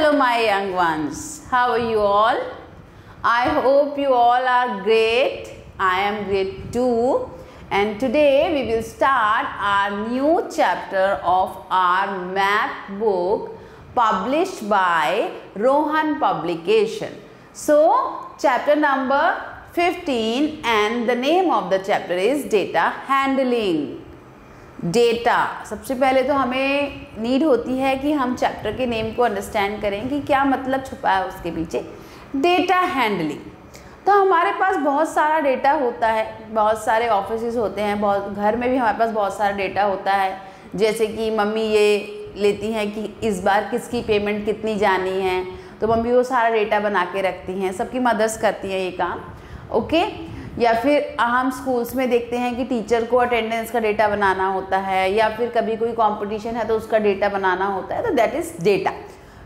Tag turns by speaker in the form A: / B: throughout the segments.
A: hello my young ones. How are you all? I hope you all are great. I am great too. And today we will start our new chapter of our math book published by Rohan Publication. So, chapter number 15 and the name of the chapter is data handling. Data, सबसे पहले तो हमें need होती है कि हम chapter के name को अंडरस्टैंड करें कि क्या मतलब छुपा है उसके पीछे। डेटा हैंडलिंग, तो हमारे पास बहुत सारा डेटा होता है, बहुत सारे ऑफिसेज होते हैं, बहुत घर में भी हमारे पास बहुत सारा डेटा होता है। जैसे कि मम्मी ये लेती हैं कि इस बार किसकी पेमेंट कितनी जानी है, तो मम्मी वो सारा डेटा बना के रखती हैं, सबकी मदर्स करती हैं ये काम, ओके। या फिर हम स्कूल्स में देखते हैं कि टीचर को अटेंडेंस का डेटा बनाना होता है, या फिर कभी कोई कंपटीशन है तो उसका डेटा बनाना होता है, तो that is data.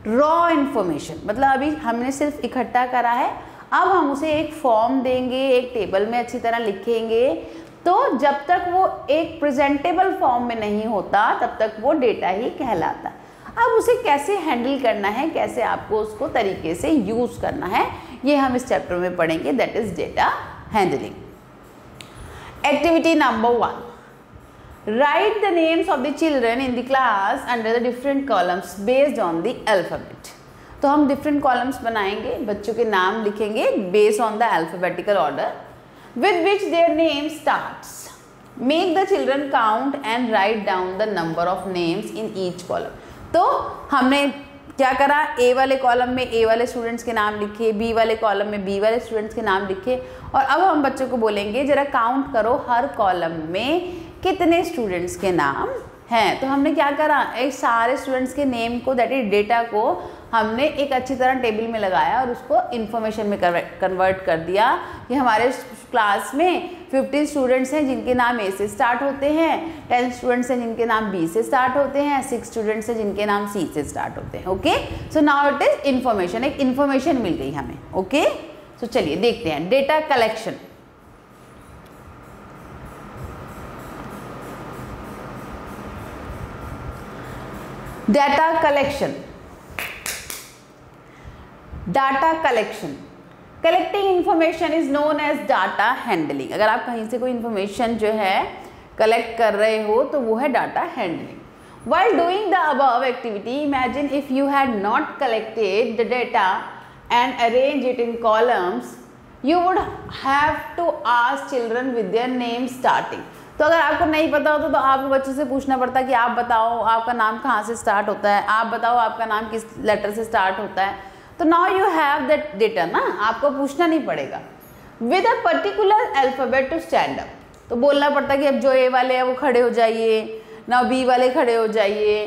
A: Raw information मतलब अभी हमने सिर्फ इकट्ठा करा है, अब हम उसे एक फॉर्म देंगे, एक टेबल में अच्छी तरह लिखेंगे, तो जब तक वो एक प्रेजेंटेबल फॉर्म में नहीं होता तब तक वो डेटा ही कहलाता। अब उसे कैसे हैंडल करना है, कैसे आपको उसको तरीके से यूज करना है, ये हम इस चैप्टर में पढ़ेंगे, that is data handling. Activity number 1. Write the names of the children in the class under the different columns based on the alphabet. तो हम different columns बनाएंगे, बच्चों के नाम लिखेंगे based on the alphabetical order with which their name starts. Make the children count and write down the number of names in each column. तो हमने क्या करा, ए वाले कॉलम में ए वाले स्टूडेंट्स के नाम लिखे, बी वाले कॉलम में बी वाले स्टूडेंट्स के नाम लिखे, और अब हम बच्चों को बोलेंगे जरा काउंट करो हर कॉलम में कितने स्टूडेंट्स के नाम हैं। तो हमने क्या करा, एक सारे स्टूडेंट्स के नेम को, दैट इज डेटा को हमने एक अच्छी तरह टेबल में लगाया और उसको इन्फॉर्मेशन में कन्वर्ट कर दिया कि हमारे क्लास में 50 स्टूडेंट्स हैं जिनके नाम ए से स्टार्ट होते हैं, 10 स्टूडेंट्स हैं जिनके नाम बी से स्टार्ट होते हैं, 6 स्टूडेंट्स हैं जिनके नाम सी से स्टार्ट होते हैं, okay. So now it is information, एक इन्फॉर्मेशन मिल गई हमें, ओके। सो चलिए देखते हैं data collection. Data collection, data collection, collecting information is known as data handling. अगर आप कहीं से कोई इंफॉर्मेशन जो है कलेक्ट कर रहे हो तो वो है data handling. While doing the above activity, imagine if you had not collected the data and arranged it in columns, you would have to ask children with their name starting. तो अगर आपको नहीं पता होता तो आपको बच्चों से पूछना पड़ता कि आप बताओ आपका नाम कहाँ से स्टार्ट होता है, आप बताओ आपका नाम किस लेटर से स्टार्ट होता है। तो now you have that data ना, आपको पूछना नहीं पड़ेगा। With a particular alphabet to stand up, तो बोलना पड़ता कि अब जो ए वाले हैं वो खड़े हो जाइए, नाउ बी वाले खड़े हो जाइए,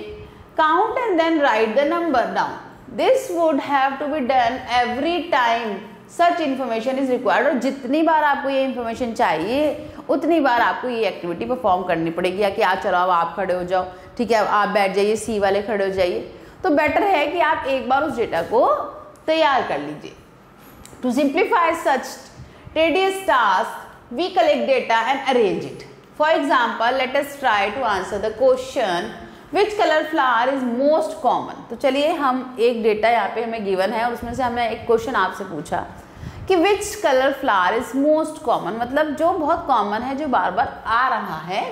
A: count and then write the number down. This would have to be done every time such information is required. और जितनी बार आपको ये इन्फॉर्मेशन चाहिए उतनी बार आपको ये एक्टिविटी परफॉर्म करनी पड़ेगी, या कि आप चलो अब आप खड़े हो जाओ, ठीक है, आप बैठ जाइए, सी वाले खड़े हो जाइए। तो बेटर है कि आप एक बार उस डेटा को तैयार कर लीजिए। To simplify such tedious task we collect data and arrange it. For example, let us try to answer the question which color flower is most common. तो चलिए हम एक डेटा यहाँ पे हमें गिवन है, उसमें से हमने एक क्वेश्चन आपसे पूछा कि which color flower is most common, मतलब जो बहुत कॉमन है, जो बार बार आ रहा है।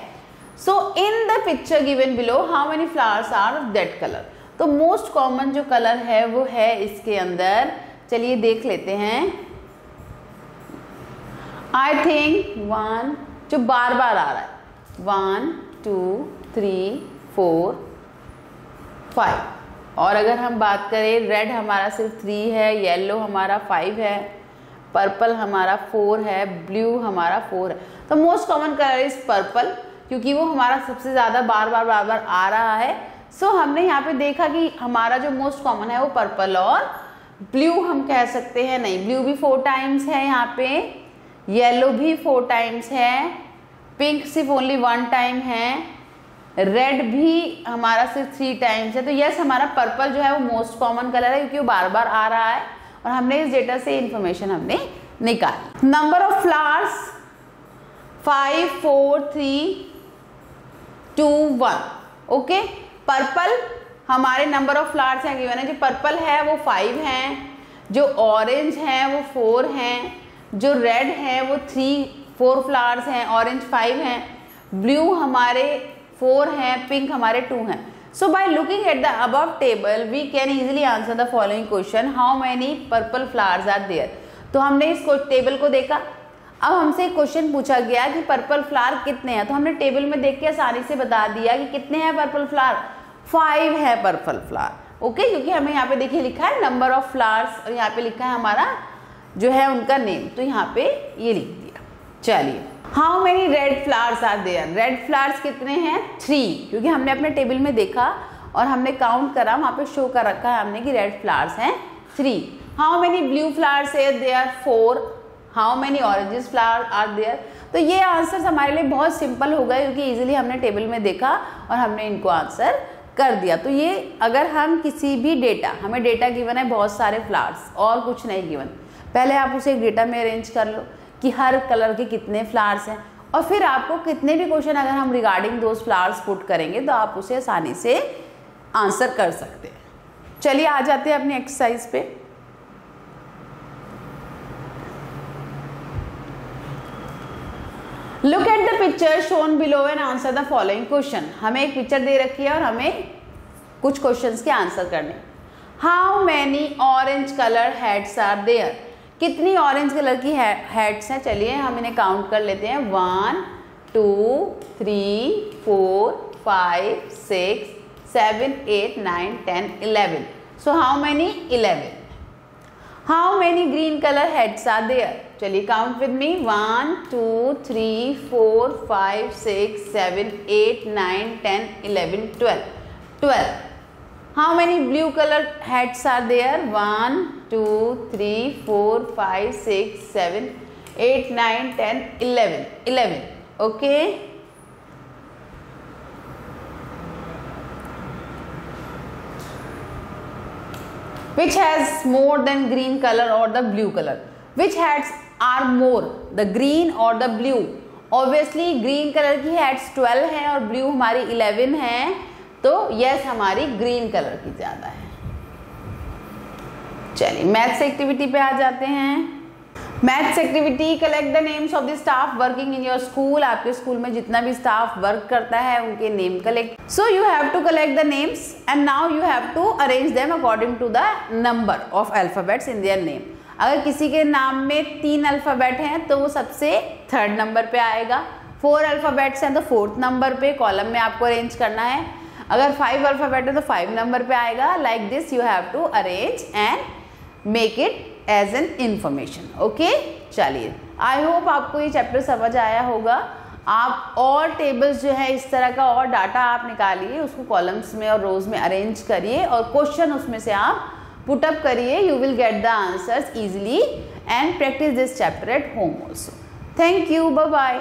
A: So in the picture given below how many flowers are of that color. तो मोस्ट कॉमन जो कलर है वो है इसके अंदर, चलिए देख लेते हैं। आई थिंक 1 जो बार बार आ रहा है, 1 2 3 4 5। और अगर हम बात करें, रेड हमारा सिर्फ 3 है, येलो हमारा 5 है, पर्पल हमारा 4 है, ब्लू हमारा 4 है। तो most common colour is purple, क्योंकि वो हमारा सबसे ज़्यादा बार बार आ रहा है। सो हमने यहाँ पे देखा कि हमारा जो मोस्ट कॉमन है वो पर्पल और ब्लू हम कह सकते हैं, नहीं, ब्लू भी 4 टाइम्स है यहाँ पे, येलो भी 4 टाइम्स है, पिंक सिर्फ ओनली 1 टाइम है, रेड भी हमारा सिर्फ 3 टाइम्स है। तो यस, हमारा पर्पल जो है वो मोस्ट कॉमन कलर है, क्योंकि वो बार बार आ रहा है और हमने इस डेटा से इंफॉर्मेशन हमने निकाली। Number of flowers 5 4 3 2 1, okay. Purple हमारे नंबर ऑफ फ्लावर्स हैं गिवन है। जो पर्पल है वो 5 हैं, जो ऑरेंज है वो 4 हैं, जो रेड है वो 4 फ्लावर्स हैं, ऑरेंज 5 हैं, ब्लू हमारे 4 हैं, पिंक हमारे 2 हैं। So by looking at the above table we can easily answer the following question, how many purple flowers are there. तो हमने इस टेबल को देखा, अब हमसे एक क्वेश्चन पूछा गया कि पर्पल फ्लावर कितने हैं, तो हमने टेबल में देख के आसानी से बता दिया कि कितने हैं पर्पल फ्लावर, 5 है पर्पल फ्लावर। ओके, क्योंकि हमें यहाँ पे देखिए लिखा है नंबर ऑफ फ्लावर्स और यहाँ पे लिखा है हमारा जो है उनका नेम, तो यहाँ पे ये लिख दिया। चलिए, how many red flowers are there, red flowers कितने हैं, 3, क्योंकि हमने अपने टेबल में देखा और हमने काउंट करा, वहाँ पे शो कर रखा है हमने कि रेड फ्लावर्स हैं 3। How many blue flowers are there, 4। How many oranges flower are there. तो ये आंसर हमारे लिए बहुत सिंपल हो गए, क्योंकि इजीली हमने टेबल में देखा और हमने इनको आंसर कर दिया। तो ये अगर हम किसी भी डेटा, हमें डेटा गिवन है बहुत सारे फ्लावर्स और कुछ नहीं गिवन, पहले आप उसे एक डेटा में अरेंज कर लो कि हर कलर के कितने फ्लावर्स हैं, और फिर आपको कितने भी क्वेश्चन अगर हम रिगार्डिंग दोज फ्लावर्स पुट करेंगे तो आप उसे आसानी से आंसर कर सकते हैं। चलिए आ जाते हैं अपनी एक्सरसाइज पे। Look at the picture shown below and answer the following question. हमें एक पिक्चर दे रखी है और हमें कुछ क्वेश्चंस के आंसर करने। How many orange colour heads are there, कितनी ऑरेंज कलर की हेड्स हैं। चलिए हम इन्हें काउंट कर लेते हैं, 1 2 3 4 5 6 7 8 9 10 11। So how many, 11। How many green colour heads are there, चलिए count with me, 1 2 3 4 5 6 7 8 9 10 11 12। How many blue color heads are there, 1 2 3 4 5 6 7 8 9 10 11। Okay, which has more than green color or the blue color, which heads are more, the green or the blue। obviously green colour की heads 12 हैं और blue हमारी 11 हैं, तो yes हमारी green colour की ज्यादा है। चलिए मैथ्स एक्टिविटी पे आ जाते हैं। Maths activity, collect the names of the staff working in your school. आपके स्कूल में जितना भी स्टाफ वर्क करता है उनके name collect. So you have to collect the names and now you have to arrange them according to the number of alphabets in their name. अगर किसी के नाम में 3 अल्फाबेट हैं तो वो सबसे 3rd नंबर पे आएगा, 4 अल्फाबेट्स हैं तो 4th नंबर पे कॉलम में आपको अरेंज करना है। अगर 5 अल्फाबेट है तो 5 नंबर पे आएगा। Like this you have to arrange and make it as an information. Okay, चलिए आई होप आपको ये चैप्टर समझ आया होगा। आप और टेबल्स जो है इस तरह का और डाटा आप निकालिए, उसको कॉलम्स में और रोज में अरेंज करिए और क्वेश्चन उसमें से आप पुट अप करिए। You will get the answers easily and practise this chapter at home also. Thank you, bye bye.